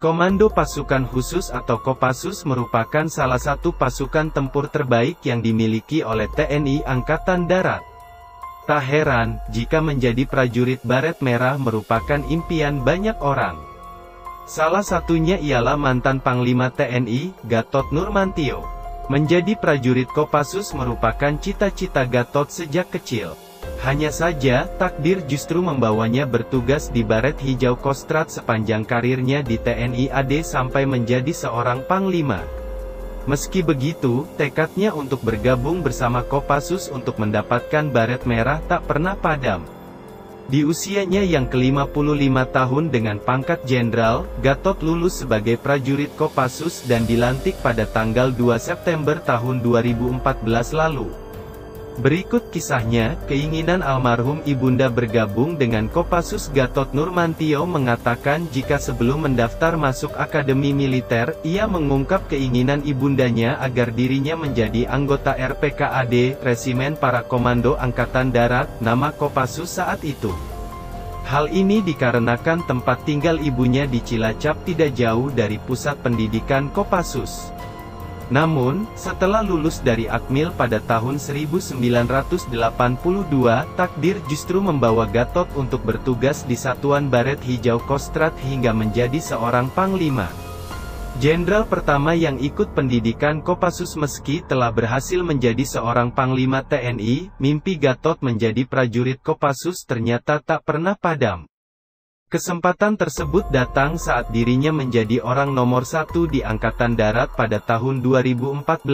Komando Pasukan Khusus atau Kopassus merupakan salah satu pasukan tempur terbaik yang dimiliki oleh TNI Angkatan Darat. Tak heran, jika menjadi prajurit baret merah merupakan impian banyak orang. Salah satunya ialah mantan Panglima TNI, Gatot Nurmantio. Menjadi prajurit Kopassus merupakan cita-cita Gatot sejak kecil. Hanya saja, takdir justru membawanya bertugas di Baret Hijau Kostrad sepanjang karirnya di TNI AD sampai menjadi seorang panglima. Meski begitu, tekadnya untuk bergabung bersama Kopassus untuk mendapatkan baret merah tak pernah padam. Di usianya yang ke-55 tahun dengan pangkat jenderal, Gatot lulus sebagai prajurit Kopassus dan dilantik pada tanggal 2 September tahun 2014 lalu. Berikut kisahnya. Keinginan almarhum ibunda bergabung dengan Kopassus. Gatot Nurmantio mengatakan jika sebelum mendaftar masuk akademi militer, ia mengungkap keinginan ibundanya agar dirinya menjadi anggota RPKAD, Resimen Para Komando Angkatan Darat, nama Kopassus saat itu. Hal ini dikarenakan tempat tinggal ibunya di Cilacap tidak jauh dari pusat pendidikan Kopassus. Namun, setelah lulus dari Akmil pada tahun 1982, takdir justru membawa Gatot untuk bertugas di Satuan Baret Hijau Kostrad hingga menjadi seorang panglima. Jenderal pertama yang ikut pendidikan Kopassus. Meski telah berhasil menjadi seorang panglima TNI, mimpi Gatot menjadi prajurit Kopassus ternyata tak pernah padam. Kesempatan tersebut datang saat dirinya menjadi orang nomor 1 di Angkatan Darat pada tahun 2014.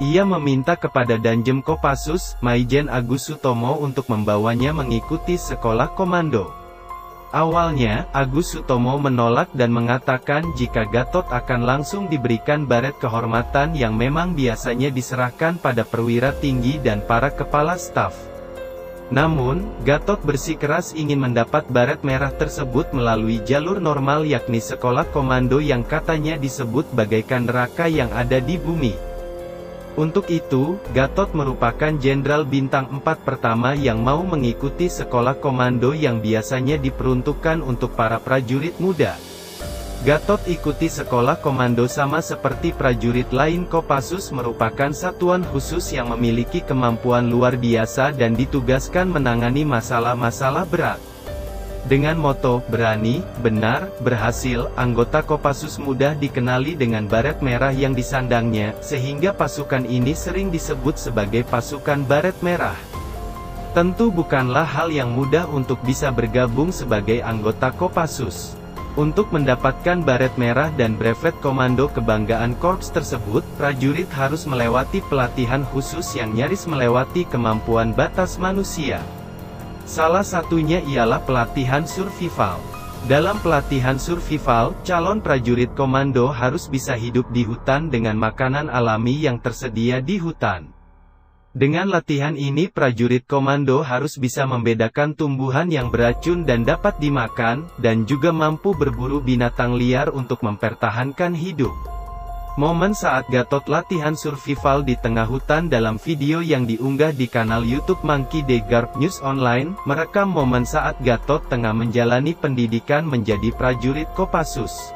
Ia meminta kepada Danjem Kopassus, Maijen Agus Sutomo untuk membawanya mengikuti sekolah komando. Awalnya, Agus Sutomo menolak dan mengatakan jika Gatot akan langsung diberikan baret kehormatan yang memang biasanya diserahkan pada perwira tinggi dan para kepala staf. Namun, Gatot bersikeras ingin mendapat baret merah tersebut melalui jalur normal yakni sekolah komando yang katanya disebut bagaikan neraka yang ada di bumi. Untuk itu, Gatot merupakan jenderal bintang 4 pertama yang mau mengikuti sekolah komando yang biasanya diperuntukkan untuk para prajurit muda. Gatot ikuti sekolah komando sama seperti prajurit lain. Kopassus merupakan satuan khusus yang memiliki kemampuan luar biasa dan ditugaskan menangani masalah-masalah berat. Dengan moto, berani, benar, berhasil, anggota Kopassus mudah dikenali dengan baret merah yang disandangnya, sehingga pasukan ini sering disebut sebagai pasukan baret merah. Tentu bukanlah hal yang mudah untuk bisa bergabung sebagai anggota Kopassus. Untuk mendapatkan baret merah dan brevet komando kebanggaan korps tersebut, prajurit harus melewati pelatihan khusus yang nyaris melewati kemampuan batas manusia. Salah satunya ialah pelatihan survival. Dalam pelatihan survival, calon prajurit komando harus bisa hidup di hutan dengan makanan alami yang tersedia di hutan. Dengan latihan ini prajurit komando harus bisa membedakan tumbuhan yang beracun dan dapat dimakan, dan juga mampu berburu binatang liar untuk mempertahankan hidup. Momen saat Gatot latihan survival di tengah hutan dalam video yang diunggah di kanal YouTube Monkey D. Garb News Online, merekam momen saat Gatot tengah menjalani pendidikan menjadi prajurit Kopassus.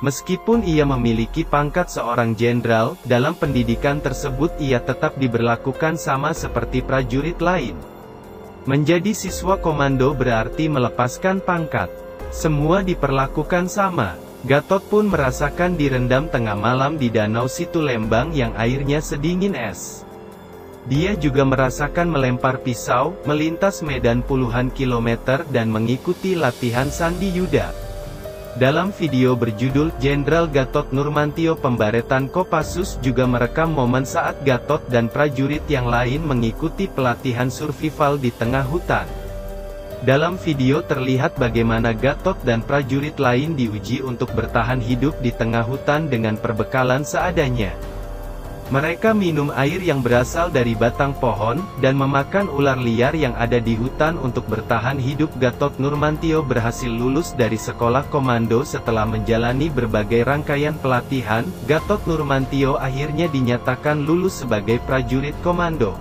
Meskipun ia memiliki pangkat seorang jenderal, dalam pendidikan tersebut ia tetap diberlakukan sama seperti prajurit lain. Menjadi siswa komando berarti melepaskan pangkat. Semua diperlakukan sama. Gatot pun merasakan direndam tengah malam di Danau Situlembang yang airnya sedingin es. Dia juga merasakan melempar pisau, melintas medan puluhan kilometer dan mengikuti latihan Sandi Yuda. Dalam video berjudul Jenderal Gatot Nurmantio Pembaretan Kopassus juga merekam momen saat Gatot dan prajurit yang lain mengikuti pelatihan survival di tengah hutan. Dalam video terlihat bagaimana Gatot dan prajurit lain diuji untuk bertahan hidup di tengah hutan dengan perbekalan seadanya. Mereka minum air yang berasal dari batang pohon, dan memakan ular liar yang ada di hutan untuk bertahan hidup. Gatot Nurmantio berhasil lulus dari sekolah komando setelah menjalani berbagai rangkaian pelatihan. Gatot Nurmantio akhirnya dinyatakan lulus sebagai prajurit komando.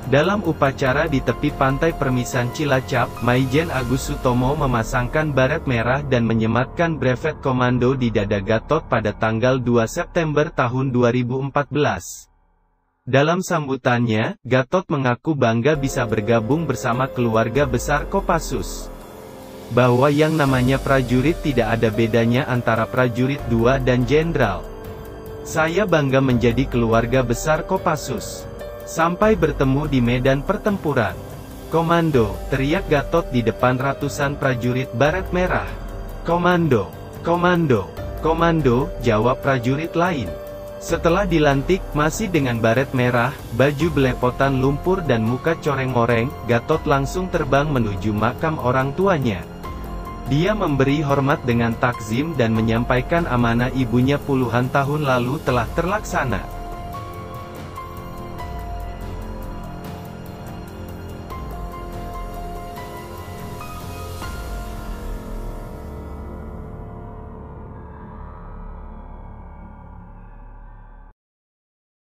Dalam upacara di tepi pantai Permisan Cilacap, Maijen Agus Sutomo memasangkan baret merah dan menyematkan brevet komando di dada Gatot pada tanggal 2 September tahun 2014. Dalam sambutannya, Gatot mengaku bangga bisa bergabung bersama keluarga besar Kopassus. Bahwa yang namanya prajurit tidak ada bedanya antara prajurit 2 dan jenderal. Saya bangga menjadi keluarga besar Kopassus. Sampai bertemu di medan pertempuran. Komando, teriak Gatot di depan ratusan prajurit baret merah. Komando, komando, komando, jawab prajurit lain. Setelah dilantik, masih dengan baret merah, baju belepotan lumpur dan muka coreng-oreng, Gatot langsung terbang menuju makam orang tuanya. Dia memberi hormat dengan takzim dan menyampaikan amanah ibunya puluhan tahun lalu telah terlaksana.